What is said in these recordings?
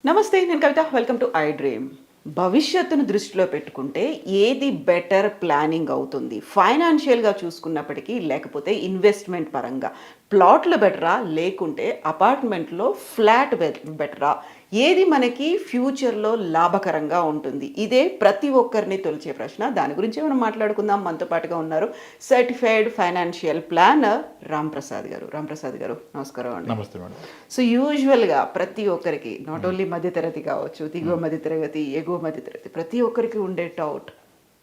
నమస్తే, నేను Kavitha. Welcome to iDream. భవిష్యత్తును దృష్టిలో పెట్టుకుంటే ఏది బెటర్ ప్లానింగ్ అవుతుంది? ఫైనాన్షియల్‌గా చూసుకున్నప్పటికీ, లేకపోతే ఇన్వెస్ట్‌మెంట్ పరంగా ప్లాట్లు బెటరా? లేకుంటే అపార్ట్మెంట్‌లో ఫ్లాట్ బెటరా? ఏది మనకి ఫ్యూచర్‌లో లాభకరంగా ఉంటుంది? ఇదే ప్రతి ఒక్కరిని తొలిచే ప్రశ్న. దాని గురించే మనం మాట్లాడుకుందాం. మనతో పాటుగా ఉన్నారు సర్టిఫైడ్ ఫైనాన్షియల్ ప్లానర్ రాంప్రసాద్ గారు. రాంప్రసాద్ గారు, నమస్కారం అండి. నమస్తే మేడం. సో యూజువల్గా ప్రతి ఒక్కరికి, నాట్ ఓన్లీ మధ్యతరగతి కావచ్చు, దిగువ మధ్యతరగతి, ఎగువ మధ్యతరగతి, ప్రతి ఒక్కరికి ఉండే డౌట్,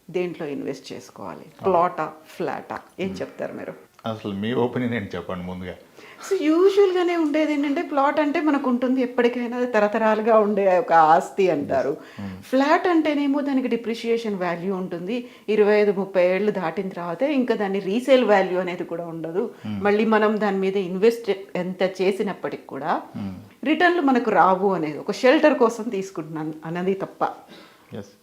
దేంట్లో ఇన్వెస్ట్ చేసుకోవాలి? ప్లాటా, ఫ్లాటా? ఏం చెప్తారు మీరు? అసలు మీ ఒపీనియన్ ఏంటి చెప్పండి ముందుగా. సో యూజువల్గానే ఉండేది ఏంటంటే, ప్లాట్ అంటే మనకు ఉంటుంది ఎప్పటికైనా, అది తరతరాలుగా ఉండే ఒక ఆస్తి అంటారు. ఫ్లాట్ అంటేనేమో దానికి డిప్రిషియేషన్ వాల్యూ ఉంటుంది. 25-30 ఏళ్ళు దాటిన తర్వాత ఇంకా దాన్ని రీసేల్ వాల్యూ అనేది కూడా ఉండదు. మళ్ళీ మనం దాని మీద ఇన్వెస్ట్ ఎంత చేసినప్పటికి కూడా రిటర్న్లు మనకు రావు అనేది ఒక షెల్టర్ కోసం తీసుకుంటున్నాను అన్నది తప్ప.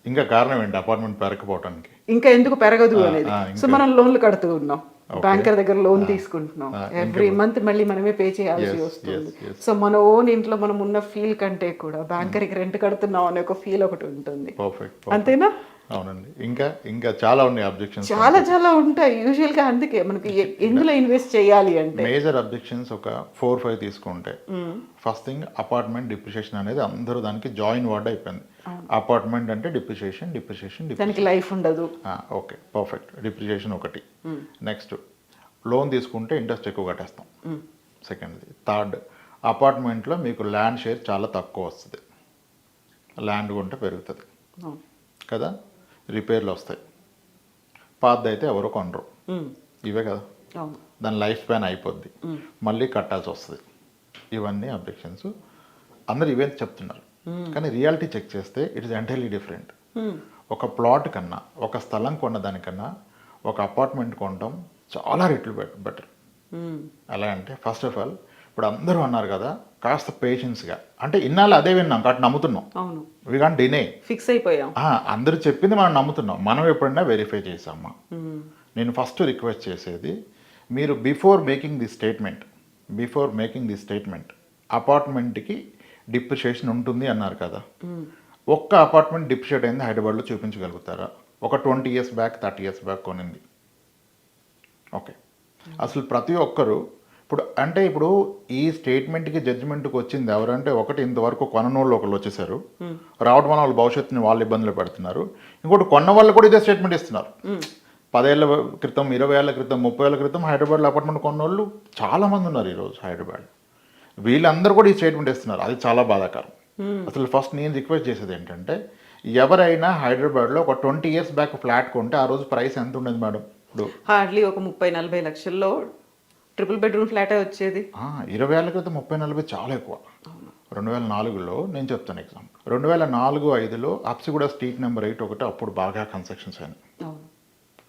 ఇంకా కారణం ఏంటి అపార్ట్మెంట్ పెరగకపోవటానికి? ఇంకా ఎందుకు పెరగదు అనేది. సో మనం లోన్లు కడుతూ ఉన్నాం, బ్యాంకర్ దగ్గర లోన్ తీసుకుంటున్నాం, ఎవ్రీ మంత్ మళ్ళీ మనమే పే చేయాల్సి వస్తుంది. సో మన ఓన్ ఇంట్లో మనం ఉన్న ఫీల్ కంటే కూడా బ్యాంకర్కి రెంట్ కడుతున్నాం అనే ఒక ఫీల్ ఒకటి ఉంటుంది. అంతేనా? అవునండి. ఇంకా ఇంకా చాలా ఉన్నాయి అబ్జెక్షన్స్, చాలా ఉంటాయి యూజువల్గా. అందుకే మనకి ఎందులో ఇన్వెస్ట్ చేయాలి అంటే మేజర్ అబ్జెక్షన్స్ ఒక 4-5 తీసుకుంటే, ఫస్ట్ థింగ్ అపార్ట్మెంట్ డిప్రిషియేషన్ అనేది అందరూ దానికి జాయిన్ వర్డ్ అయిపోయింది. అపార్ట్మెంట్ అంటే డిప్రిషియేషన్, దానికి లైఫ్ ఉండదు. Okay, perfect. డిప్రిషియేషన్ ఒకటి. నెక్స్ట్, లోన్ తీసుకుంటే ఇంట్రెస్ట్ ఎక్కువ కట్టేస్తాం. సెకండ్ది. థర్డ్, అపార్ట్మెంట్లో మీకు ల్యాండ్ షేర్ చాలా తక్కువ వస్తుంది. ల్యాండ్ కొంటే పెరుగుతుంది కదా, రిపేర్లు వస్తాయి. పాతది అయితే ఎవరు కొనరు, ఇవే కదా. దాని లైఫ్ స్పాన్ అయిపోద్ది, మళ్ళీ కట్టాల్సి వస్తుంది. ఇవన్నీ అబ్జెక్షన్స్. అందరు ఇవే చెప్తున్నారు, కానీ రియాలిటీ చెక్ చేస్తే ఇట్ ఇస్ ఎంటైర్లీ డిఫరెంట్. ఒక ప్లాట్ కన్నా, ఒక స్థలం కొన్న దానికన్నా ఒక అపార్ట్మెంట్ కొనడం చాలా రెట్లు బెటర్. ఎలా అంటే, ఫస్ట్ ఆఫ్ ఆల్ ఇప్పుడు అందరూ అన్నారు కదా, కాస్త పేషెన్స్గా, అంటే ఇన్నాళ్ళు అదే విన్నాం కాబట్టి నమ్ముతున్నాం. వి కాంట్ డినే, ఫిక్స్ అయిపోయాం. అందరూ చెప్పింది మనం నమ్ముతున్నాం. మనం ఎప్పుడైనా వెరిఫై చేసామా? నేను ఫస్ట్ రిక్వెస్ట్ చేసేది, మీరు బిఫోర్ మేకింగ్ ది స్టేట్మెంట్ అపార్ట్మెంట్కి డిప్రిషియేషన్ ఉంటుంది అన్నారు కదా, ఒక్క అపార్ట్మెంట్ డిప్రిషియేట్ అయింది హైదరాబాద్లో చూపించగలుగుతారా? ఒక 20 years బ్యాక్, 30 years బ్యాక్ కొనింది. ఓకే, అసలు ప్రతి ఒక్కరు ఇప్పుడు ఈ స్టేట్మెంట్కి జడ్జిమెంట్కి వచ్చింది ఎవరంటే, ఒకటి ఇంతవరకు కొననోళ్ళు ఒకళ్ళు వచ్చేసారు, రావడం వల్ల వాళ్ళ భవిష్యత్తుని వాళ్ళు ఇబ్బందులు పెడుతున్నారు. ఇంకోటి, కొన్న వాళ్ళు కూడా ఇదే స్టేట్మెంట్ ఇస్తున్నారు. 10 ఏళ్ల క్రితం, 20 ఏళ్ల క్రితం, 30 ఏళ్ల క్రితం హైదరాబాద్లో అపార్ట్మెంట్ కొన్నోళ్ళు చాలామంది ఉన్నారు ఈరోజు హైదరాబాద్. వీళ్ళందరూ కూడా ఈ స్టేట్మెంట్ ఇస్తున్నారు. అది చాలా బాధాకరం. అసలు ఫస్ట్ నేను రిక్వెస్ట్ చేసేది ఏంటంటే, ఎవరైనా హైదరాబాద్లో ఒక 20 years బ్యాక్ ఫ్లాట్ కొంటే ఆ రోజు ప్రైస్ ఎంత ఉండేది మేడం? ఇప్పుడు హార్డ్లీ ఒక 30-40 లక్షల్లో ట్రిపుల్ బెడ్రూమ్ ఫ్లాటే వచ్చేది. 20 ఏళ్ల క్రితం 30-40 చాలా ఎక్కువ. 2004లో నేను చెప్తాను ఎగ్జాంపుల్. 2004-05లో అప్సిగూడ స్ట్రీట్ నెంబర్ 8 ఒకటి అప్పుడు బాగా కన్స్ట్రక్షన్స్ అయినాయి.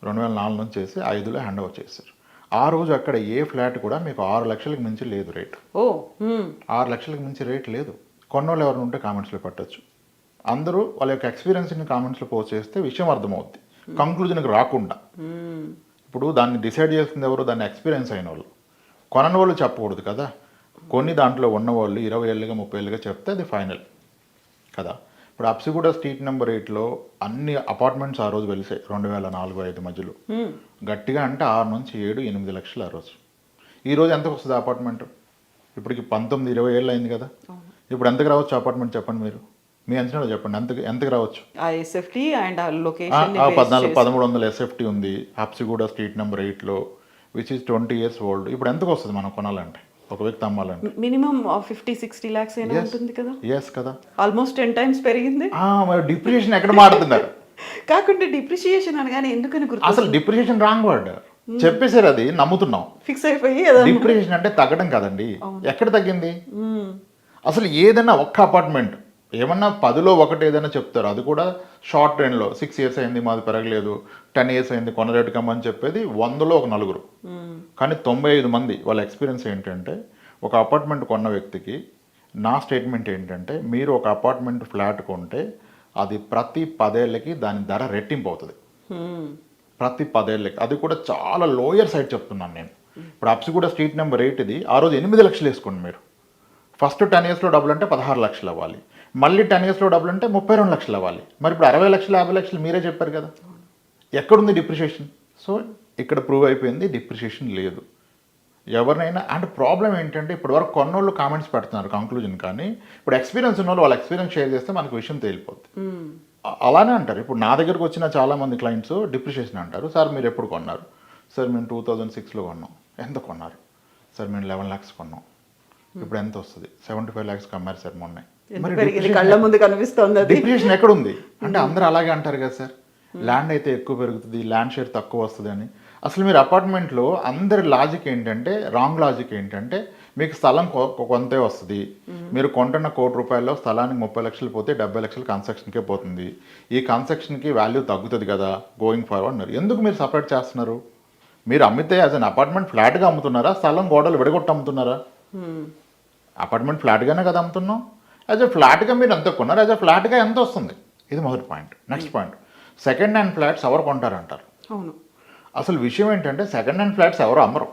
2004 నుంచి చేసి 5లో హ్యాండ్ ఓవర్ చేశారు. ఆ రోజు అక్కడ ఏ ఫ్లాట్ కూడా మీకు 6 లక్షలకు మించి లేదు రేటు. 6 లక్షలకు మించి రేట్ లేదు. కొన్నోళ్ళు ఎవరు ఉంటే కామెంట్స్లో పెట్టచ్చు. అందరూ వాళ్ళ యొక్క ఎక్స్పీరియన్స్ని కామెంట్స్లో పోస్ట్ చేస్తే విషయం అర్థమవుద్ది, కంక్లూజన్కి రాకుండా. ఇప్పుడు దాన్ని డిసైడ్ చేస్తుంది ఎవరు? దాన్ని ఎక్స్పీరియన్స్ అయిన వాళ్ళు. కొనని వాళ్ళు చెప్పకూడదు కదా. కొన్ని దాంట్లో ఉన్నవాళ్ళు 20 ఏళ్ళుగా 30 ఏళ్ళుగా చెప్తే అది ఫైనల్ కదా. ఇప్పుడు అప్సిగూడ స్ట్రీట్ నెంబర్ 8లో అన్ని అపార్ట్మెంట్స్ ఆ రోజు వెలిసాయి 2004-05 మధ్యలో. గట్టిగా అంటే 6 నుంచి 7-8 లక్షలు ఆ రోజు. ఈరోజు ఎంతకు వస్తుంది అపార్ట్మెంట్? ఇప్పటికి 19-20 ఏళ్ళు అయింది కదా. ఇప్పుడు ఎంతకు రావచ్చు అపార్ట్మెంట్ చెప్పండి మీరు? మీ అంచనాలో చెప్పండి, ఎంతకు రావచ్చు? 1300 SFT ఉంది అప్సిగూడ స్ట్రీట్ నెంబర్ 8లో, విచ్ ఈస్ 20 years ఓల్డ్. ఇప్పుడు ఎంతకు వస్తుంది మనం కొనాలంటే, ఒక వ్యక్తి అమ్మాలంటే? మినిమం 50-60 lakhs అయినా ఉంటుంది కదా. ఎస్ కదా, ఆల్మోస్ట్ 10 times పెరిగింది. మరి డిప్రిషియేషన్ ఎక్కడ మారుతున్నారు? కాకుండా డిప్రిషియేషన్ అనగానే ఎందుకని గుర్తు? అసలు డిప్రిషియేషన్ రాంగ్ వర్డ్ చెప్పేసారు, అది నమ్ముతున్నాం. ఫిక్స్ అయిపోయి డిప్రిషియేషన్ అంటే తగ్గడం కదండి. ఎక్కడ తగ్గింది? అసలు ఏదైనా ఒక్క అపార్ట్మెంట్ ఏమన్నా 10లో ఒకటి ఏదైనా చెప్తారు, అది కూడా షార్ట్ రేంజ్లో 6 years అయింది మాది పెరగలేదు, 10 years అయింది కొన రేటు కమ్మని చెప్పేది 100లో ఒక 4. కానీ 95 మంది వాళ్ళ ఎక్స్పీరియన్స్ ఏంటంటే, ఒక అపార్ట్మెంట్ కొన్న వ్యక్తికి నా స్టేట్మెంట్ ఏంటంటే, మీరు ఒక అపార్ట్మెంట్ ఫ్లాట్ కొంటే అది ప్రతి 10 ఏళ్ళకి దాని ధర రెట్టింపు అవుతుంది. ప్రతి 10 ఏళ్ళకి. అది కూడా చాలా లోయర్ సైడ్ చెప్తున్నాను నేను. ఇప్పుడు అప్సిగూడ స్ట్రీట్ నెంబర్ 8 ఇది ఆ రోజు 8 లక్షలు వేసుకోండి మీరు. ఫస్ట్ 10 yearsలో డబ్బులు అంటే 16 లక్షలు అవ్వాలి. మళ్ళీ 10 ఇయర్స్లో డబ్బులు అంటే 32 లక్షలు అవ్వాలి. మరి ఇప్పుడు 60 లక్షలు 50 లక్షలు మీరే చెప్పారు కదా, ఎక్కడుంది డిప్రిషియేషన్? సో ఇక్కడ ప్రూవ్ అయిపోయింది డిప్రిషియేషన్ లేదు. ఎవరినైనా అంటే ప్రాబ్లం ఏంటంటే ఇప్పటివరకు కొన్నోళ్ళు కామెంట్స్ పెడుతున్నారు కంక్లూజన్, కానీ ఇప్పుడు ఎక్స్పీరియన్స్ ఉన్న వాళ్ళ ఎక్స్పీరియన్స్ షేర్ చేస్తే మనకు విషయం తేలిపోద్ది. అలానే అంటారు. ఇప్పుడు నా దగ్గరకు వచ్చిన చాలామంది క్లయింట్స్ డిప్రిషియేషన్ అంటారు. సార్ మీరు ఎప్పుడు కొన్నారు? సార్ మేము 2006లో కొన్నాం. ఎంత కొన్నారు? సార్ మేము 11 lakhs కొన్నాం. ఇప్పుడు ఎంత వస్తుంది? 75 lakhs అమ్మారు సార్ మొన్నే. మరి కళ్ళ ముందు కనిపిస్తుంది డిప్రిషియేషన్ ఎక్కడుంది అంటే అందరూ అలాగే అంటారు కదా సార్, ల్యాండ్ అయితే ఎక్కువ పెరుగుతుంది, ల్యాండ్ షేర్ తక్కువ వస్తుంది అని. అసలు మీరు అపార్ట్మెంట్లో అందరి లాజిక్ ఏంటంటే, రాంగ్ లాజిక్ ఏంటంటే, మీకు స్థలం కొంతే వస్తుంది, మీరు కొంటున్న ₹1,00,00,000 స్థలానికి 30 లక్షలు పోతే 70 లక్షలు కన్స్ట్రక్షన్కే పోతుంది, ఈ కన్స్ట్రక్షన్కి వాల్యూ తగ్గుతుంది కదా గోయింగ్ ఫార్వర్డ్ అన్నారు. ఎందుకు మీరు సపరేట్ చేస్తున్నారు? మీరు అమ్మితే యాజ్ అన్ అపార్ట్మెంట్ ఫ్లాట్గా అమ్ముతున్నారా, స్థలం గోడలు విడగొట్టి అమ్ముతున్నారా? అపార్ట్మెంట్ ఫ్లాట్గానే కదా అమ్ముతున్నాం. యాజ్ అ ఫ్లాట్గా మీరు ఎంత కొన్నారు, యాజ్ అ ఫ్లాట్గా ఎంత వస్తుంది? ఇది మొదటి point. Next point, second hand flats ఎవరు కొంటారంటారు. అవును, అసలు విషయం ఏంటంటే సెకండ్ హ్యాండ్ ఫ్లాట్స్ ఎవరు అమ్మరు.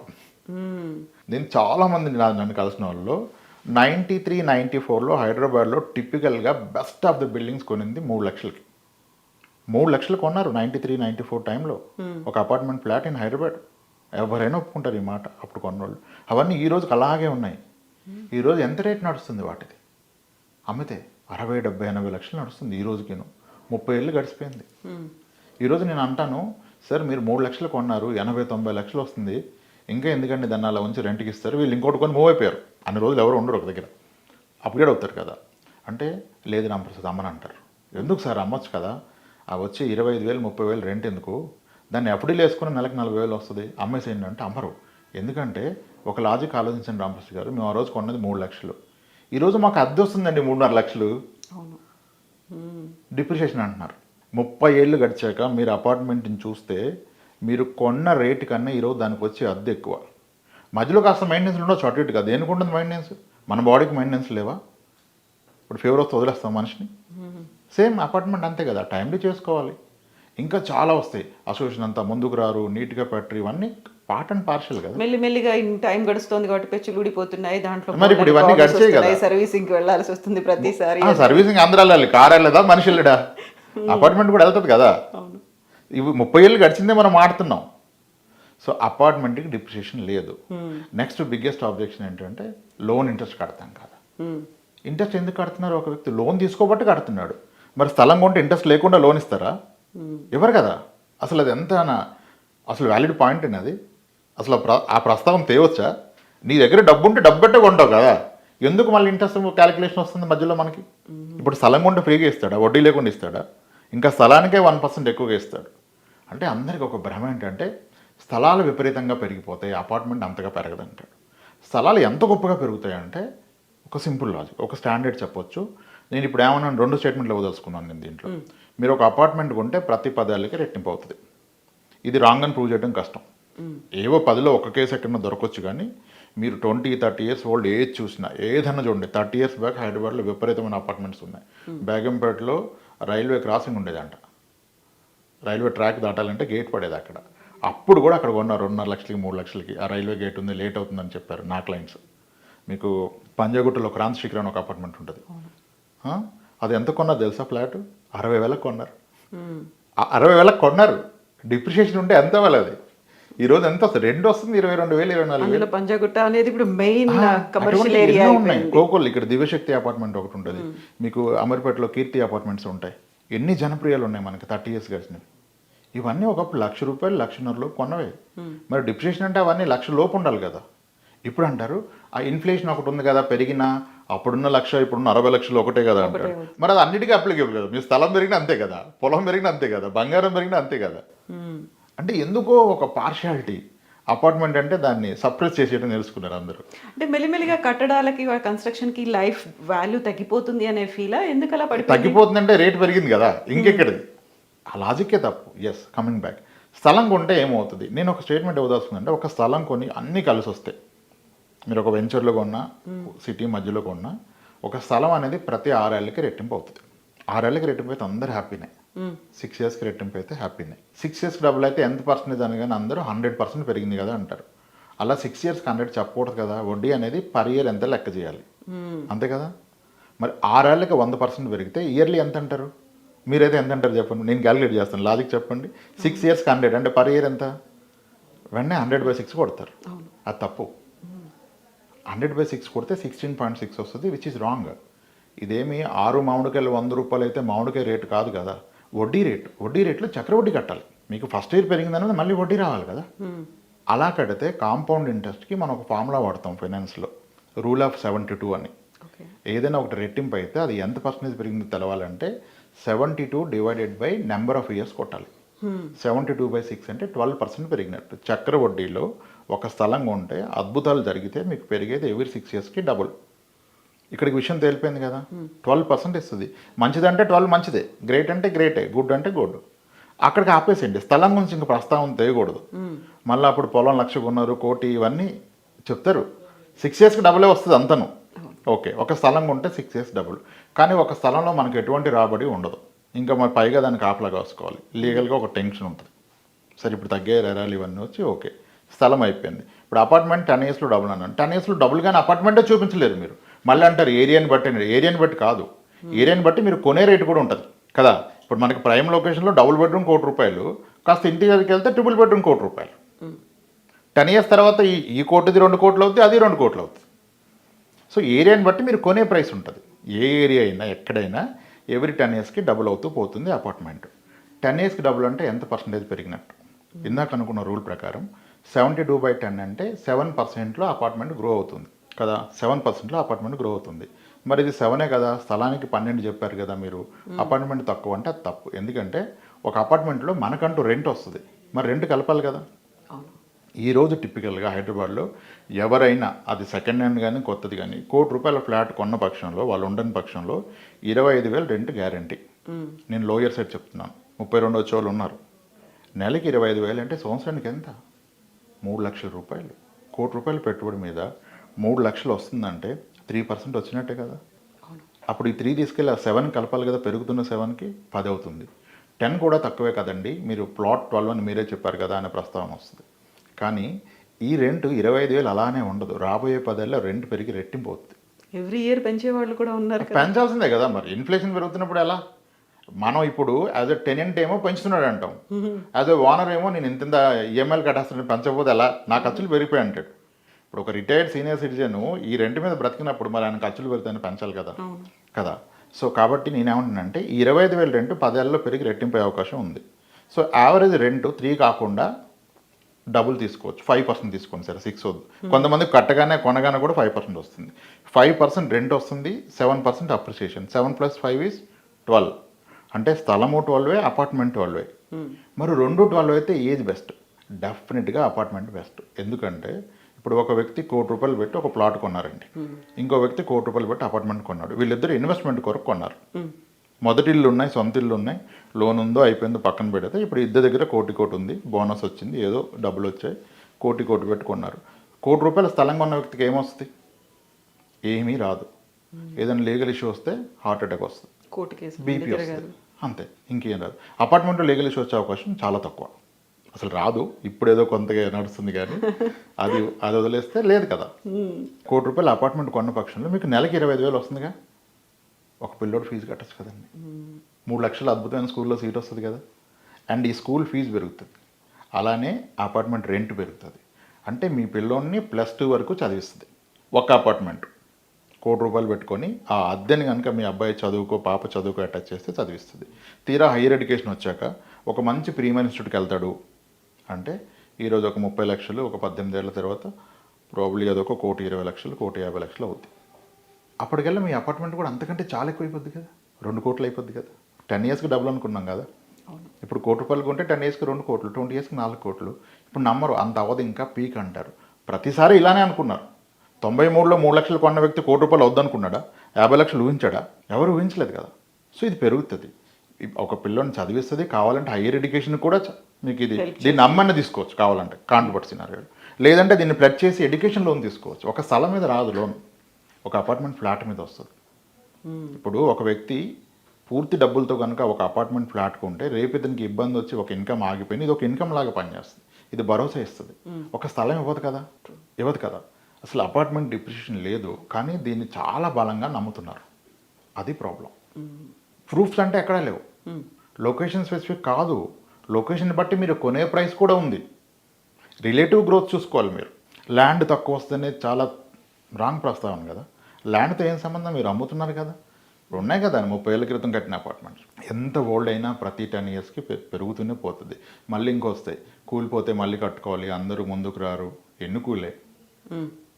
నేను చాలామంది నన్ను కలిసిన వాళ్ళు 93, 94లో హైదరాబాద్లో టిపికల్గా బెస్ట్ ఆఫ్ ద బిల్డింగ్స్ కొనింది 3 లక్షలకి. 3 లక్షలు కొన్నారు 93, 94 టైంలో ఒక అపార్ట్మెంట్ ఫ్లాట్ ఇన్ హైదరాబాద్. ఎవరైనా ఒప్పుకుంటారు ఈ మాట, అప్పుడు కొన్నోళ్ళు. అవన్నీ ఈ రోజుకి అలాగే ఉన్నాయి. ఈరోజు ఎంత రేట్ నడుస్తుంది వాటిది? అమ్మితే 60, 70, 80 లక్షలు నడుస్తుంది ఈ రోజుకిను. 30 ఏళ్ళు గడిచిపోయింది. ఈరోజు నేను అంటాను, సార్ మీరు 3 లక్షలు కొన్నారు, 80, 90 లక్షలు వస్తుంది, ఇంకా ఎందుకండి దాన్ని అలా ఉంచి రెంట్కి ఇస్తారు, వీళ్ళు ఇంకోటి కొని మూవ్ అయిపోయారు, అన్ని రోజులు ఎవరు ఉండరు ఒక దగ్గర, అప్గ్రేడ్ అవుతారు కదా అంటే, లేదు రామప్రసాద్ అమ్మని అంటారు. ఎందుకు సార్ అమ్మొచ్చు కదా, ఆ వచ్చి 25,000, 30,000 రెంట్ ఎందుకు, దాన్ని ఎఫ్డీలు వేసుకుని నెలకు 40,000 వస్తుంది, అమ్మేసేయండి అంటే అమ్మరు. ఎందుకంటే ఒక లాజిక్ ఆలోచించండి రామప్రసాద్ గారు, మేము ఆ రోజు కొన్నది 3 లక్షలు, ఈరోజు మాకు అద్దె వస్తుందండి 3.5 లక్షలు, డిప్రిషియేషన్ అంటున్నారు. 30 ఏళ్ళు గడిచాక మీరు అపార్ట్మెంట్ని చూస్తే మీరు కొన్న రేటు కన్నా ఈరోజు దానికి వచ్చే అద్దె ఎక్కువ. మధ్యలో కాస్త మెయింటెనెన్స్ ఉండొచ్చు, అటు ఇటు కాదు, దేనికి ఉంటుంది మెయింటెనెన్స్? మన బాడీకి మెయింటెనెన్స్ లేవా? ఇప్పుడు ఫీవర్ వస్తే వదిలేస్తాం మనిషిని. సేమ్ అపార్ట్మెంట్ అంతే కదా, టైంలో చేసుకోవాలి. ఇంకా చాలా వస్తాయి, అసోసియేషన్ అంతా ముందుకు రారు, నీట్గా పెట్టరు, ఇవన్నీ పార్ట్ అండ్ పార్షల్ కదా. మెల్లిమెల్లిగా టైం గడుస్తుంది కాబట్టి పెచ్చులు ఊడిపోతున్నాయి, దాంట్లో మరి ఇప్పుడు ఇవన్నీ గడిచాయి కదా, సర్వీసింగ్కి వెళ్ళాల్సి వస్తుంది ప్రతిసారి. సర్వీసింగ్ అందరూ వెళ్ళాలి, కార్ వెళ్ళదా, మనిషి వెళ్ళడా, అపార్ట్మెంట్ కూడా వెళ్తుంది కదా. ఇవి 30 ఏళ్ళు గడిచిందే మనం ఆడుతున్నాం. సో అపార్ట్మెంట్కి డిప్రిషియేషన్ లేదు. నెక్స్ట్ బిగ్గెస్ట్ ఆబ్జెక్షన్ ఏంటంటే లోన్ ఇంట్రెస్ట్ కడతాం కదా. ఇంట్రెస్ట్ ఎందుకు కడుతున్నారు? ఒక వ్యక్తి లోన్ తీసుకోబట్టి కడుతున్నాడు. మరి స్థలం కొంటే ఇంట్రెస్ట్ లేకుండా లోన్ ఇస్తారా? ఇవ్వరు కదా. అసలు అది ఎంత అసలు వ్యాలిడ్ పాయింట్ అండి అది. అసలు ఆ ప్రస్తావన తేవచ్చా? నీ దగ్గర డబ్బు ఉంటే డబ్బు పెట్టే కొంటావు కదా, ఎందుకు మళ్ళీ ఇంట్రెస్ట్ క్యాలిక్యులేషన్ వస్తుంది మధ్యలో మనకి? ఇప్పుడు స్థలం కొంటే ఫ్రీగా ఇస్తాడా, వడ్డీ లేకుండా ఇస్తాడా? ఇంకా స్థలానికే 1% ఎక్కువగా ఇస్తాడు. అంటే అందరికీ ఒక భ్రమ ఏంటంటే స్థలాలు విపరీతంగా పెరిగిపోతాయి, అపార్ట్మెంట్ అంతగా పెరగదంటాడు. స్థలాలు ఎంత గొప్పగా పెరుగుతాయంటే ఒక సింపుల్ లాజిక్, ఒక స్టాండర్డ్ చెప్పొచ్చు. నేను ఇప్పుడు ఏమన్నా 2 స్టేట్మెంట్లు ఇవ్వదలుచుకున్నాను నేను దీంట్లో. మీరు ఒక అపార్ట్మెంట్ కొంటే ప్రతి 10 ఏళ్ళకి రెట్టింపు అవుతుంది. ఇది రాంగ్ అని ప్రూవ్ చేయడం కష్టం. ఏవో 10లో ఒక కేసు ఎక్కడన్నా దొరకవచ్చు, కానీ మీరు 20, 30 ఇయర్స్ ఓల్డ్ ఏజ్ చూసినా ఏదన్నా చూడండి. 30 ఇయర్స్ బ్యాక్ హైదరాబాద్లో విపరీతమైన అపార్ట్మెంట్స్ ఉన్నాయి. బేగంపేటలో రైల్వే క్రాసింగ్ ఉండేదంట, రైల్వే ట్రాక్ దాటాలంటే గేట్ పడేది అక్కడ. అప్పుడు కూడా అక్కడ కొన్నారు 2.5 లక్షలకి 3 లక్షలకి. ఆ రైల్వే గేట్ ఉంది, లేట్ అవుతుందని చెప్పారు నా క్లయింట్స్. మీకు పంజాగుట్టలో క్రాంతి శిఖర్ అని ఒక అపార్ట్మెంట్ ఉంటుంది, అది ఎంత కొన్నారు తెలుసా? ఫ్లాట్ 60,000 కొన్నారు. 60,000 కొన్నారు. డిప్రిషియేషన్ ఉంటే ఎంత వాళ్ళది ఈరోజు ఎంత వస్తుంది? రెంట్ వస్తుంది 22,000, 24,000. పంజాగుట్ట అనేది ఇప్పుడు మెయిన్ కమర్షియల్ ఏరియా ఉన్నాయి. కోకోల్ ఇక్కడ దివ్యశక్తి అపార్ట్మెంట్ ఒకటి ఉంటుంది, మీకు అమర్పేటలో కీర్తి అపార్ట్మెంట్స్ ఉంటాయి. ఎన్ని జనప్రియాలు ఉన్నాయి మనకి 30 ఇయర్స్ గడిచినవి. ఇవన్నీ ఒకప్పుడు ₹1,00,000, ₹1,50,000 కొన్నవే. మరి డిప్రిషియేషన్ అంటే అవన్నీ ₹1,00,000 లోపు ఉండాలి కదా. ఇప్పుడు అంటారు ఆ ఇన్ఫ్లేషన్ ఒకటి ఉంది కదా, పెరిగినా అప్పుడున్న 1,00,000 ఇప్పుడున్న 60 లక్షలు ఒకటే కదా అంటారు. మరి అది అన్నిటికీ అప్లికేబుల్ కదా. మీ స్థలం పెరిగినా అంతే కదా, పొలం పెరిగినా అంతే కదా, బంగారం పెరిగినా అంతే కదా. అంటే ఎందుకో ఒక పార్షియాలిటీ. అపార్ట్మెంట్ అంటే దాన్ని సప్రెస్ చేసేయడం తెలుసుకున్నారు అందరూ. అంటే మెల్లిమెల్లిగా కట్టడాలకి కన్స్ట్రక్షన్కి లైఫ్ వాల్యూ తగ్గిపోతుంది అనే ఫీలా? ఎందుకు అలా తగ్గిపోతుందంటే రేట్ పెరిగింది కదా, ఇంకెక్కడిది? ఆ లాజిక్కే తప్పు. ఎస్, కమింగ్ బ్యాక్, స్థలం కొంటే ఏమవుతుంది? నేను ఒక స్టేట్మెంట్ ఇవ్వదలుచుకుందంటే, ఒక స్థలం కొని అన్నీ కలిసి వస్తాయి. మీరు ఒక వెంచర్లో కొన్నా, సిటీ మధ్యలో కొన్నా, ఒక స్థలం అనేది ప్రతి 6 ఏళ్ళకి రెట్టింపు అవుతుంది. 6 ఏళ్ళకి రెట్టింపు అయితే అందరూ హ్యాపీనే. 6 ఇయర్స్కి రెట్టింపు అయితే హ్యాపీనే. 6 ఇయర్స్కి డబ్బులు అయితే ఎంత పర్సెంటేజ్ అని కానీ అందరూ 100% పెరిగింది కదా అంటారు. అలా 6 ఇయర్స్కి 100 చెప్పకూడదు కదా. వడ్డీ అనేది పర్ ఇయర్ ఎంత లెక్క చేయాలి, అంతే కదా. మరి 6 ఏళ్ళకి 100% పెరిగితే ఇయర్లీ ఎంత అంటారు? మీరైతే ఎంత అంటారు చెప్పండి, నేను క్యాలిక్యులేట్ చేస్తాను, లాజిక్ చెప్పండి. 6 ఇయర్స్కి 100 అంటే పర్ ఇయర్ ఎంత? వెంటనే 100/6 కొడతారు. అది తప్పు. 100/6 కొడితే 16.6 వస్తుంది, విచ్ ఈజ్ రాంగ్. ఇదేమి 6 మామిడికాయలు 100 రూపాయలు అయితే మామిడికాయ రేటు కాదు కదా, వడ్డీ రేటు. వడ్డీ రేట్లో చక్రవడ్డీ కట్టాలి. మీకు ఫస్ట్ ఇయర్ పెరిగిందన్నది మళ్ళీ వడ్డీ రావాలి కదా. అలా కడితే కాంపౌండ్ ఇంట్రెస్ట్కి మనం ఒక ఫార్ములా వాడతాం ఫైనాన్స్లో, రూల్ ఆఫ్ 72 అని. ఏదైనా ఒకటి రెట్టింపు అయితే అది ఎంత పర్సెంటేజ్ పెరిగిందో తెలవాలంటే 72 divided by number of years కొట్టాలి. 72/6 అంటే 12% పెరిగినట్టు. చక్రవడ్డీలో ఒక స్థలం కొంటే అద్భుతాలు జరిగితే మీకు పెరిగేది ఎవ్రీ 6 ఇయర్స్కి డబుల్. ఇక్కడికి విషయం తేలిపోయింది కదా. 12% ఇస్తుంది. మంచిదంటే 12 మంచిదే, గ్రేట్ అంటే గ్రేటే, గుడ్ అంటే గుడ్. అక్కడికి ఆపేసేయండి, స్థలం గురించి ఇంకా ప్రస్తావన తేయకూడదు. మళ్ళీ అప్పుడు పొలం 1,00,000 కొన్నారు, కోటి, ఇవన్నీ చెప్తారు. 6 ఇయర్స్కి డబులే వస్తుంది అంతను. ఓకే, ఒక స్థలం కొంటే 6 ఇయర్స్ డబుల్. కానీ ఒక స్థలంలో మనకు ఎటువంటి రాబడి ఉండదు. ఇంకా మరి పైగా దాన్ని కాపలా కాసుకోవాలి, లీగల్గా ఒక టెన్షన్ ఉంటుంది. సరే ఇప్పుడు తగ్గే ఎరాలు ఇవన్నీ వచ్చి ఓకే, స్థలం అయిపోయింది. ఇప్పుడు అపార్ట్మెంట్ 10 ఇయర్స్లో డబుల్ అన్నాను. 10 ఇయర్స్లో డబుల్ కానీ అపార్ట్మెంటే చూపించలేరు మీరు. మళ్ళీ అంటారు ఏరియాని బట్టి. ఏరియాని బట్టి కాదు, ఏరియాని బట్టి మీరు కొనే రేటు కూడా ఉంటుంది కదా. ఇప్పుడు మనకి ప్రైమ్ లొకేషన్లో డబుల్ బెడ్రూమ్ ₹1,00,00,000, కాస్త ఇంటీరియర్కి వెళ్తే ట్రిపుల్ బెడ్రూమ్ ₹1,00,00,000. 10 ఇయర్స్ తర్వాత ఈ కోటిది 2 కోట్లు అవుతుంది, అది 2 కోట్లు అవుతుంది. సో ఏరియాని బట్టి మీరు కొనే ప్రైస్ ఉంటుంది. ఏ ఏరియా అయినా ఎక్కడైనా ఎవ్రీ 10 ఇయర్స్కి డబుల్ అవుతూ పోతుంది అపార్ట్మెంట్. 10 ఇయర్స్కి డబుల్ అంటే ఎంత పర్సెంటేజ్ పెరిగినట్టు? ఇందాక అనుకున్న రూల్ ప్రకారం 72/10 అంటే 7%లో అపార్ట్మెంట్ గ్రో అవుతుంది కదా. 7%లో అపార్ట్మెంట్ గ్రో అవుతుంది. మరి ఇది 7ఏ కదా, స్థలానికి 12 చెప్పారు కదా మీరు. అపార్ట్మెంట్ తక్కువ అంటే అది తప్పు. ఎందుకంటే ఒక అపార్ట్మెంట్లో మనకంటూ రెంట్ వస్తుంది, మరి రెంట్ కలపాలి కదా. ఈరోజు టిపికల్గా హైదరాబాద్లో ఎవరైనా అది సెకండ్ హ్యాండ్ కానీ కొత్తది కానీ ₹1,00,00,000 ఫ్లాట్ కొన్న పక్షంలో, వాళ్ళు ఉండని పక్షంలో 25,000 రెంట్ గ్యారంటీ. నేను లోయర్ సైడ్ చెప్తున్నాను, 32 వచ్చేవాళ్ళు ఉన్నారు. నెలకి 25,000 అంటే సంవత్సరానికి ఎంత? ₹3,00,000. ₹1,00,00,000 పెట్టుబడి మీద 3,00,000 వస్తుందంటే 3% వచ్చినట్టే కదా. అప్పుడు ఈ 3 తీసుకెళ్ళి ఆ 7 కలపాలి కదా, పెరుగుతున్న 7కి 10 అవుతుంది. 10 కూడా తక్కువే కదండి, మీరు ప్లాట్ 12 అని మీరే చెప్పారు కదా అనే ప్రస్తావన వస్తుంది. కానీ ఈ రెంట్ 25,000 అలానే ఉండదు. రాబోయే 10 ఏళ్ళలో రెంట్ పెరిగి రెట్టింపు అవుతుంది. ఎవ్రీ ఇయర్ పెంచేవాళ్ళు కూడా ఉన్నారు. పెంచాల్సిందే కదా, మరి ఇన్ఫ్లేషన్ పెరుగుతున్నప్పుడు ఎలా? మనం ఇప్పుడు యాజ్ ఎ టెనెంట్ ఏమో పెంచుతున్నాడు అంటాం, యాజ్ ఎ ఓనర్ ఏమో నేను ఇంత ఈఎంఐలు కట్టేస్తాను, పెంచకపోతే ఎలా, నా ఖర్చులు పెరిగిపోయి అంటాడు. ఇప్పుడు ఒక రిటైర్డ్ సీనియర్ సిటిజన్ ఈ రెంట్ మీద బ్రతికినప్పుడు మరి ఆయన ఖర్చులు పెరుగుతాయని పెంచాలి కదా కదా. సో కాబట్టి నేనేమంటున్నానంటే 25,000 రెంట్ 10 ఏళ్ళలో పెరిగి రెట్టింపే అవకాశం ఉంది. సో యావరేజ్ రెంట్ 3 కాకుండా డబుల్ తీసుకోవచ్చు, 5% తీసుకోండి, సరే 6 వద్దు. కొంతమంది కట్టగానే కొనగానే కూడా 5% వస్తుంది. 5% రెంట్ వస్తుంది, 7% అప్రిసియేషన్. 7 + 5 = 12. అంటే స్థలము 12, అపార్ట్మెంట్ 12. మరి 2 12 అయితే ఏది బెస్ట్? డెఫినెట్గా అపార్ట్మెంట్ బెస్ట్. ఎందుకంటే ఇప్పుడు ఒక వ్యక్తి ₹1,00,00,000 పెట్టి ఒక ప్లాట్ కొన్నారండి, ఇంకో వ్యక్తి ₹1,00,00,000 పెట్టి అపార్ట్మెంట్ కొన్నాడు. వీళ్ళిద్దరు ఇన్వెస్ట్మెంట్ కొరకు కొన్నారు. మొదటి ఇల్లు ఉన్నాయి, సొంత ఇల్లు ఉన్నాయి, లోన్ ఉందో అయిపోయిందో పక్కన పెడితే ఇప్పుడు ఇద్దరి దగ్గర కోటి ఉంది, బోనస్ వచ్చింది, ఏదో డబ్బులు వచ్చాయి, కోటి పెట్టుకున్నారు. ₹1,00,00,000 స్థలం కొన్న వ్యక్తికి ఏమొస్తుంది? ఏమీ రాదు. ఏదైనా లీగల్ ఇష్యూ వస్తే హార్ట్ అటాక్ వస్తుంది, బీపీ వస్తుంది, అంతే, ఇంకేం రాదు. అపార్ట్మెంట్లో లీగల్ ఇష్యూ వచ్చే అవకాశం చాలా తక్కువ, అసలు రాదు. ఇప్పుడు ఏదో కొంతగా నడుస్తుంది కానీ అది వదిలేస్తే లేదు కదా. ₹1,00,00,000 అపార్ట్మెంట్ కొన్న పక్షంలో మీకు నెలకి 25,000 వస్తుందిగా. ఒక పిల్లోడు ఫీజు కట్టచ్చు కదండి. 3,00,000 అద్భుతమైన స్కూల్లో సీట్ వస్తుంది కదా. అండ్ ఈ స్కూల్ ఫీజు పెరుగుతుంది, అలానే అపార్ట్మెంట్ రెంట్ పెరుగుతుంది. అంటే మీ పిల్లోడిని +2 వరకు చదివిస్తుంది ఒక అపార్ట్మెంట్. ₹1,00,00,000 పెట్టుకొని ఆ అద్దెని కనుక మీ అబ్బాయి చదువుకో పాప చదువుకో అటాచ్ చేస్తే చదివిస్తుంది. తీరా హైయర్ ఎడ్యుకేషన్ వచ్చాక ఒక మంచి ప్రీమియర్ ఇన్స్టిట్యూట్కి వెళ్తాడు అంటే ఈరోజు ఒక 30 లక్షలు, ఒక 18 ఏళ్ల తర్వాత ప్రాబ్లీ అదొక ₹1,20,00,000, ₹1,50,00,000 అవుద్ది. అప్పటికల్లా మీ అపార్ట్మెంట్ కూడా అంతకంటే చాలా ఎక్కువ అయిపోద్ది కదా, 2 కోట్లు అయిపోద్ది కదా. 10 ఇయర్స్కి డబుల్ అనుకున్నాం కదా. ఇప్పుడు ₹1,00,00,000 కొంటే 10 ఇయర్స్కి 2 కోట్లు, 20 ఇయర్స్కి 4 కోట్లు. ఇప్పుడు నమ్మరు, అంత అవ్వదు, ఇంకా పీక్ అంటారు. ప్రతిసారి ఇలానే అనుకున్నారు. 93లో 3 లక్షలు కొన్న వ్యక్తి ₹1,00,00,000 వద్దనుకున్నాడా? 50 లక్షలు ఊహించాడా? ఎవరు ఊహించలేదు కదా. సో ఇది పెరుగుతుంది. ఒక పిల్లని చదివిస్తుంది. కావాలంటే హైయర్ ఎడ్యుకేషన్ కూడా మీకు ఇది దీన్ని అమ్మని తీసుకోవచ్చు కావాలంటే, కాంట్రవర్ట్ సినారియో. లేదంటే దీన్ని ప్లడ్ చేసి ఎడ్యుకేషన్ లోన్ తీసుకోవచ్చు. ఒక స్థలం మీద రాదు లోన్, ఒక అపార్ట్మెంట్ ఫ్లాట్ మీద వస్తుంది. ఇప్పుడు ఒక వ్యక్తి పూర్తి డబ్బులతో కనుక ఒక అపార్ట్మెంట్ ఫ్లాట్ కొంటే రేపు ఇతనికి ఇబ్బంది వచ్చి ఒక ఇన్కమ్ ఆగిపోయింది, ఇది ఒక ఇన్కమ్ లాగా పనిచేస్తుంది, ఇది భరోసా ఇస్తుంది. ఒక స్థలం ఇవ్వదు కదా. అసలు అపార్ట్మెంట్ డిప్రిషియేషన్ లేదు, కానీ దీన్ని చాలా బలంగా నమ్ముతున్నారు. అది ప్రాబ్లం. ప్రూఫ్స్ అంటే ఎక్కడా లేవు. లొకేషన్ స్పెసిఫిక్ కాదు, లొకేషన్ బట్టి మీరు కొనే ప్రైస్ కూడా ఉంది. రిలేటివ్ గ్రోత్ చూసుకోవాలి మీరు. ల్యాండ్ తక్కువ వస్తేనే చాలా రాంగ్ ప్రస్తావన కదా. ల్యాండ్తో ఏం సంబంధం, మీరు అమ్ముతున్నారు కదా. ఇప్పుడు ఉన్నాయి కదా 30 ఏళ్ళ క్రితం కట్టిన అపార్ట్మెంట్స్. ఎంత ఓల్డ్ అయినా ప్రతి 10 ఇయర్స్కి పెరుగుతూనే పోతుంది. మళ్ళీ ఇంకొస్తాయి, కూలిపోతే మళ్ళీ కట్టుకోవాలి, అందరూ ముందుకు రారు, ఎన్ని కూలే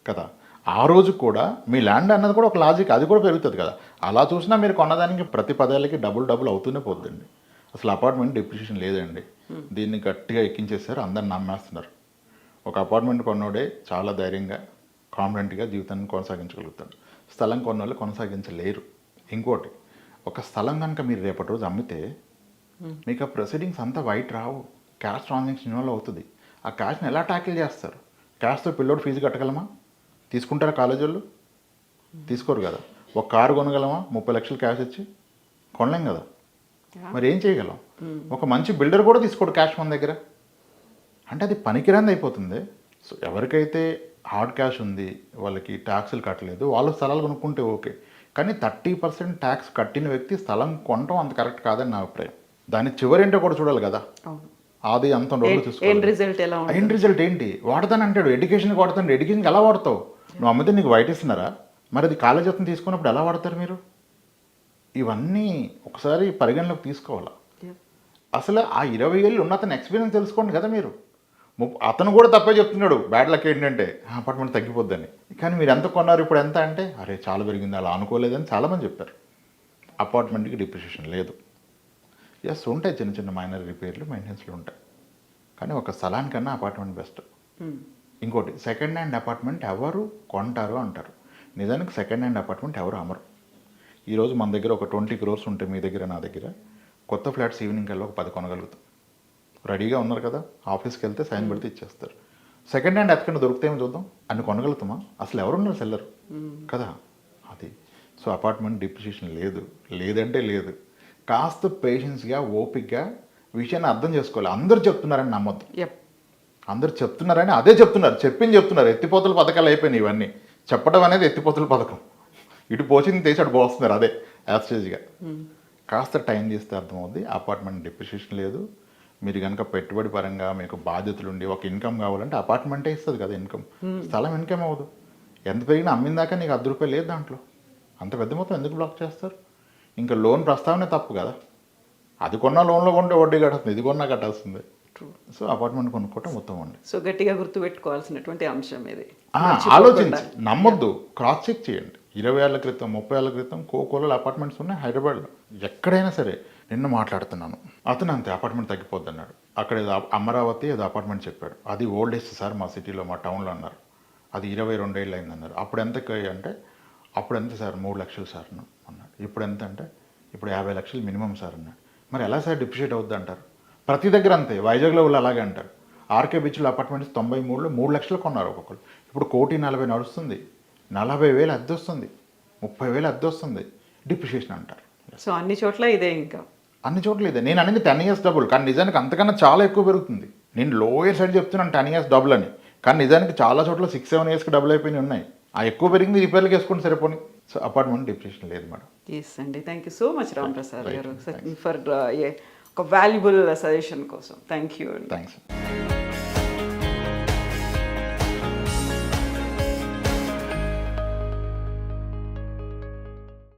కదా. ఆ రోజు కూడా మీ ల్యాండ్ అన్నది కూడా ఒక లాజిక్, అది కూడా పెరుగుతుంది కదా. అలా చూసినా మీరు కొన్నదానికి ప్రతి 10 ఏళ్ళకి డబుల్ అవుతూనే పోతుందండి. అసలు అపార్ట్మెంట్ డిప్రిషియేషన్ లేదండి. దీన్ని గట్టిగా ఎక్కించేస్తారు, అందరు నమ్మేస్తున్నారు. ఒక అపార్ట్మెంట్ కొన్నోడే చాలా ధైర్యంగా కాన్ఫిడెంట్గా జీవితాన్ని కొనసాగించగలుగుతాడు. స్థలం కొన్నోళ్ళు కొనసాగించలేరు. ఇంకోటి, ఒక స్థలం కనుక మీరు రేపటి రోజు అమ్మితే మీకు ఆ ప్రొసీడింగ్స్ అంతా వైట్ రావు, క్యాష్ ట్రాన్సాక్షన్ ఇన్వాల్వ్ అవుతుంది. ఆ క్యాష్ని ఎలా ట్యాకిల్ చేస్తారు? క్యాష్తో పిల్లోడు ఫీజు కట్టగలమా? తీసుకుంటారా కాలేజీ వాళ్ళు? తీసుకోరు కదా. ఒక కారు కొనగలమా 30 లక్షలు క్యాష్ ఇచ్చి? కొనలేం కదా. మరి ఏం చేయగలం? ఒక మంచి బిల్డర్ కూడా తీసుకోడు క్యాష్ మన దగ్గర. అంటే అది పనికిరాంది అయిపోతుంది. సో ఎవరికైతే హార్డ్ క్యాష్ ఉంది, వాళ్ళకి ట్యాక్సులు కట్టలేదు, వాళ్ళు స్థలాలు కొనుక్కుంటే ఓకే. కానీ 30% ట్యాక్స్ కట్టిన వ్యక్తి స్థలం కొనటం అంత కరెక్ట్ కాదని నా అభిప్రాయం. దాని చివరేంటో కూడా చూడాలి కదా. అది అంత రోజులు చూసుకోవాలి. ఎండ్ రిజల్ట్ ఏంటి? వాడతాను అంటాడు, ఎడ్యుకేషన్కి వాడతాను. ఎడ్యుకేషన్కి ఎలా వాడతావు? నువ్వు అమ్మితే నీకు వైట్ ఇస్తున్నారా? మరి అది కాలేజ్ అతను తీసుకున్నప్పుడు ఎలా వాడతారు మీరు? ఇవన్నీ ఒకసారి పరిగణలోకి తీసుకోవాలా. అసలు ఆ 20 ఏళ్ళు ఉన్న అతని ఎక్స్పీరియన్స్ తెలుసుకోండి కదా మీరు. అతను కూడా తప్పే చెప్తున్నాడు. బ్యాడ్ లక్ ఏంటంటే అపార్ట్మెంట్ తగ్గిపోద్దని. కానీ మీరు ఎంత కొన్నారు, ఇప్పుడు ఎంత అంటే అరే చాలా పెరిగింది, అలా అనుకోలేదని చాలామంది చెప్పారు. అపార్ట్మెంట్కి డిప్రిషియేషన్ లేదు. ఎస్ ఉంటాయి, చిన్న చిన్న మైనర్ రిపేర్లు, మెయింటెనెన్స్లు ఉంటాయి. కానీ ఒక స్థలానికన్నా అపార్ట్మెంట్ బెస్ట్. ఇంకోటి, సెకండ్ హ్యాండ్ అపార్ట్మెంట్ ఎవరు కొంటారు అంటారు. నిజానికి సెకండ్ హ్యాండ్ అపార్ట్మెంట్ ఎవరు అమరు. ఈరోజు మన దగ్గర ఒక 20 crores ఉంటే మీ దగ్గర, నా దగ్గర కొత్త ఫ్లాట్స్ ఈవినింగ్ కల్లా ఒక 10 కొనగలుగుతాం. రెడీగా ఉన్నారు కదా, ఆఫీస్కి వెళ్తే సైన్ పెడితే ఇచ్చేస్తారు. సెకండ్ హ్యాండ్ ఎక్కడికి దొరుకుతాయేమో చూద్దాం, అన్ని కొనగలుగుతామా? అసలు ఎవరున్నారు సెల్లర్ కదా. అది సో అపార్ట్మెంట్ డిప్రిషియేషన్ లేదంటే లేదు. కాస్త పేషెన్స్గా ఓపిక్గా విషయాన్ని అర్థం చేసుకోవాలి. అందరూ చెప్తున్నారని నమ్మొద్దు. అందరు చెప్తున్నారని అదే చెప్తున్నారు. ఎత్తిపోతల పథకాలు అయిపోయినాయి ఇవన్నీ. చెప్పడం అనేది ఎత్తిపోతల పథకం. ఇటు పోచింది తీసి అటు పోస్తున్నారు, అదే యాస్టేజ్గా. కాస్త టైం చేస్తే అర్థమవుద్ది. అపార్ట్మెంట్ డిప్రిషియేషన్ లేదు. మీరు కనుక పెట్టుబడి పరంగా మీకు బాధ్యతలు ఉండి ఒక ఇన్కమ్ కావాలంటే అపార్ట్మెంటే ఇస్తుంది కదా ఇన్కమ్. స్థలం ఇన్కమ్ అవ్వదు. ఎంత పెరిగినా అమ్మిందాక నీకు 10 రూపాయలు లేదు దాంట్లో. అంత పెద్ద మొత్తం ఎందుకు బ్లాక్ చేస్తారు? ఇంకా లోన్ ప్రస్తావనే తప్పు కదా. అది కొన్నా లోన్లో కొంటే వడ్డీ కట్టాల్సింది, ఇది కొన్నా కట్టాల్సిందే. సో అపార్ట్మెంట్ కొనుక్కోవటం మొత్తం అండి. సో గట్టిగా గుర్తుపెట్టుకోవాల్సినటువంటి అంశం ఇది. ఆలోచించి నమ్మొద్దు, క్రాస్ చెక్ చేయండి. 20 ఏళ్ల క్రితం 30 ఏళ్ల క్రితం కోకోలలో అపార్ట్మెంట్స్ ఉన్నాయి హైదరాబాద్లో. ఎక్కడైనా సరే. నిన్న మాట్లాడుతున్నాను, అతను అంతే అపార్ట్మెంట్ తగ్గిపోద్ది అన్నాడు. అక్కడ ఏదో అమరావతి ఏదో అపార్ట్మెంట్ చెప్పాడు. అది ఓల్డెస్ట్ సార్ మా సిటీలో, మా టౌన్లో అన్నారు. అది 22 ఏళ్ళు అయిందన్నారు. అప్పుడు ఎంత అంటే అప్పుడు ఎంత సార్ 3 లక్షలు సార్ అన్నాడు. ఇప్పుడు ఎంత అంటే ఇప్పుడు 50 లక్షలు మినిమం సార్ అన్నాడు. మరి ఎలా సార్ డిప్రిషియేట్ అవుద్ది అంటారు? ప్రతి దగ్గర అంతే. వైజాగ్లో వాళ్ళు అలాగే అంటారు. ఆర్కే బీచ్లో అపార్ట్మెంట్స్ 93లో 3 లక్షలు కొన్నారు ఒక్కొక్కరు. ఇప్పుడు 1,40,00,000 నడుస్తుంది. 40,000 అద్దె వస్తుంది, 30,000 అద్దె వస్తుంది. డిప్రిషియేషన్ అంటారు. సో అన్ని చోట్ల ఇదే, ఇంకా అన్ని చోట్ల ఇదే. నేను అనేది 10 years డబుల్, కానీ నిజానికి అంతకన్నా చాలా ఎక్కువ పెరుగుతుంది. నేను లోయర్ సైడ్ చెప్తున్నాను 10 years డబుల్ అని, కానీ నిజానికి చాలా చోట్ల 6-7 yearsకి డబుల్ అయిపోయినాయి ఉన్నాయి. ఆ ఎక్కువ పెరిగింది రిపేర్లకు వేసుకొని సరిపోయి. సో అపార్ట్మెంట్ డిప్రిషియేషన్ లేదు మేడం. ఎస్ అండి, thank you so much Ram Prasad గారు ఫర్ ఒక వాల్యుబుల్ సజెషన్ కోసం. Thank you. థ్యాంక్స్.